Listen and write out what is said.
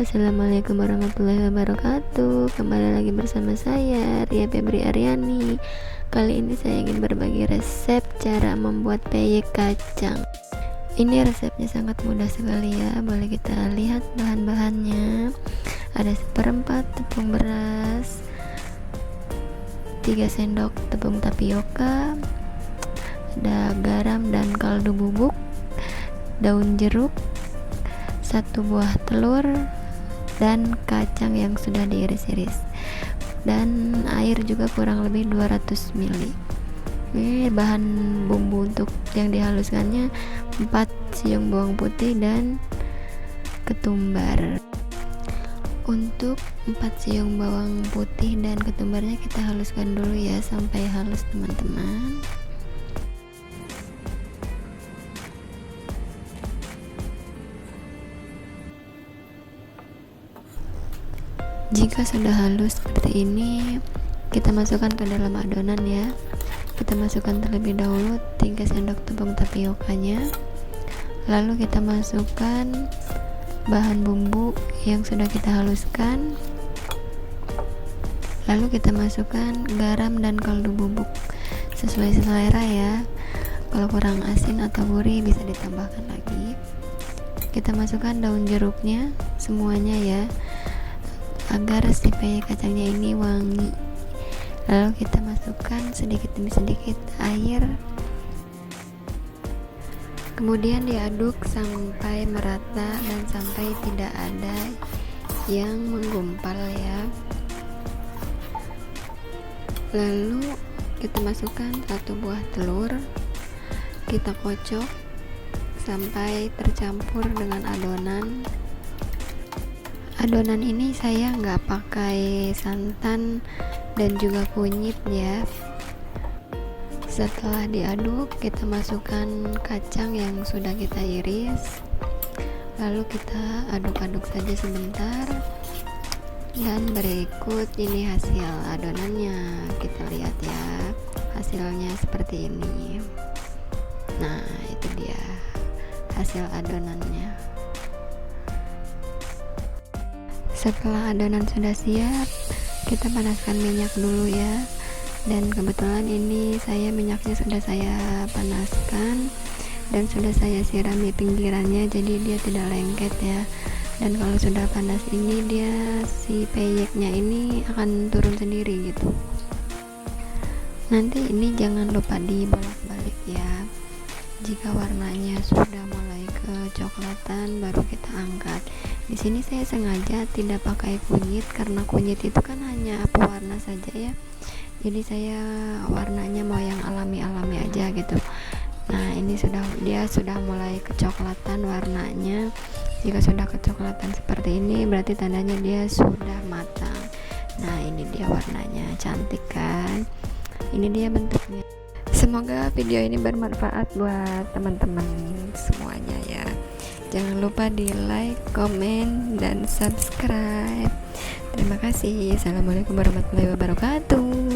Assalamualaikum warahmatullahi wabarakatuh. Kembali lagi bersama saya Ria Febri Aryani. Kali ini saya ingin berbagi resep cara membuat peyek kacang. Ini resepnya sangat mudah sekali ya. Boleh kita lihat bahan-bahannya. Ada 1/4 tepung beras, 3 sendok tepung tapioka, ada garam dan kaldu bubuk, daun jeruk, 1 buah telur, dan kacang yang sudah diiris-iris, dan air juga kurang lebih 200 ml. Ini bahan bumbu untuk yang dihaluskannya 4 siung bawang putih dan ketumbar. Untuk 4 siung bawang putih dan ketumbarnya kita haluskan dulu ya sampai halus teman-teman. Jika sudah halus seperti ini, kita masukkan ke dalam adonan ya. Kita masukkan terlebih dahulu 3 sendok tepung tapiokanya. Lalu kita masukkan bahan bumbu yang sudah kita haluskan. Lalu kita masukkan garam dan kaldu bubuk sesuai selera ya. Kalau kurang asin atau gurih bisa ditambahkan lagi. Kita masukkan daun jeruknya semuanya ya, agar si peyek kacangnya ini wangi. Lalu kita masukkan sedikit demi sedikit air, kemudian diaduk sampai merata dan sampai tidak ada yang menggumpal ya. Lalu kita masukkan 1 buah telur, kita kocok sampai tercampur dengan adonan. Adonan ini saya nggak pakai santan dan juga kunyit ya. Setelah diaduk, kita masukkan kacang yang sudah kita iris, lalu kita aduk-aduk saja sebentar. Dan berikut ini hasil adonannya, kita lihat ya, hasilnya seperti ini. Nah, itu dia hasil adonannya. Setelah adonan sudah siap, kita panaskan minyak dulu ya. Dan kebetulan ini minyaknya sudah saya panaskan dan sudah saya sirami pinggirannya, jadi dia tidak lengket ya. Dan kalau sudah panas ini, si peyeknya ini akan turun sendiri gitu. Nanti ini jangan lupa dibolak-balik ya. Jika warnanya sudah mulai kecoklatan, baru kita angkat. Di sini saya sengaja tidak pakai kunyit karena kunyit itu kan hanya pewarna saja ya. Jadi saya warnanya mau yang alami-alami aja gitu. Nah, ini dia sudah mulai kecoklatan warnanya. Jika sudah kecoklatan seperti ini, berarti tandanya dia sudah matang. Nah, ini dia warnanya, cantik kan? Ini dia bentuknya. Semoga video ini bermanfaat buat teman-teman semuanya ya. Jangan lupa di like, komen, dan subscribe. Terima kasih. Assalamualaikum warahmatullahi wabarakatuh.